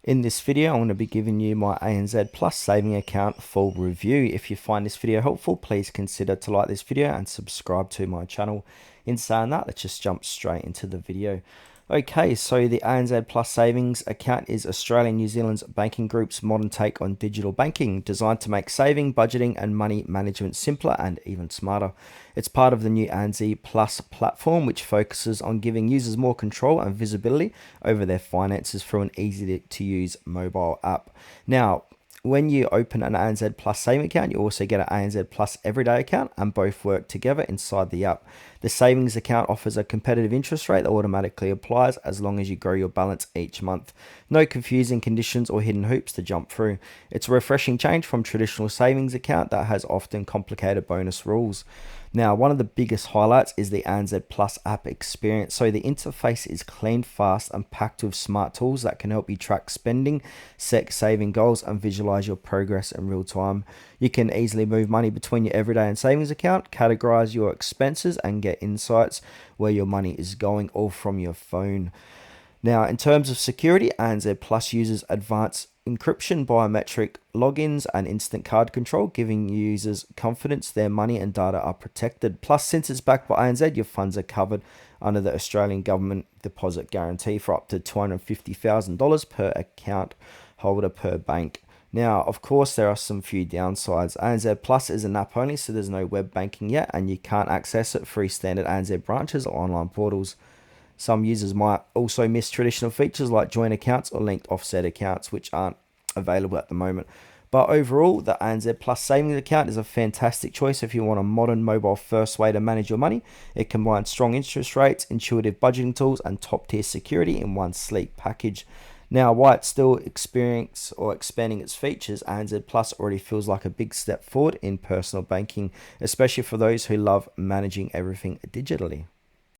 In this video, I'm going to be giving you my ANZ Plus Saving Account full review. If you find this video helpful, please consider to like this video and subscribe to my channel. In saying that, let's just jump straight into the video. Okay, so the ANZ Plus Savings Account is Australia and New Zealand's banking group's modern take on digital banking, designed to make saving, budgeting and money management simpler and even smarter. It's part of the new ANZ Plus platform, which focuses on giving users more control and visibility over their finances through an easy-to-use mobile app. Now, when you open an ANZ Plus saving account, you also get an ANZ Plus everyday account, and both work together inside the app. The savings account offers a competitive interest rate that automatically applies as long as you grow your balance each month. No confusing conditions or hidden hoops to jump through. It's a refreshing change from traditional savings account that has often complicated bonus rules. Now, one of the biggest highlights is the ANZ Plus app experience. So the interface is clean, fast, and packed with smart tools that can help you track spending, set saving goals, and visualize your progress in real time. You can easily move money between your everyday and savings account, categorize your expenses, and get insights where your money is going, all from your phone. Now, in terms of security, ANZ Plus uses advanced encryption, biometric logins, and instant card control, giving users confidence their money and data are protected. Plus, since it's backed by ANZ, your funds are covered under the Australian Government Deposit Guarantee for up to $250,000 per account holder per bank. Now, of course, there are some few downsides. ANZ Plus is an app only, so there's no web banking yet, and you can't access it through standard ANZ branches or online portals. Some users might also miss traditional features like joint accounts or linked offset accounts, which aren't available at the moment. But overall, the ANZ Plus Savings Account is a fantastic choice if you want a modern mobile-first way to manage your money. It combines strong interest rates, intuitive budgeting tools, and top-tier security in one sleek package. Now, while it's still expanding its features, ANZ Plus already feels like a big step forward in personal banking, especially for those who love managing everything digitally.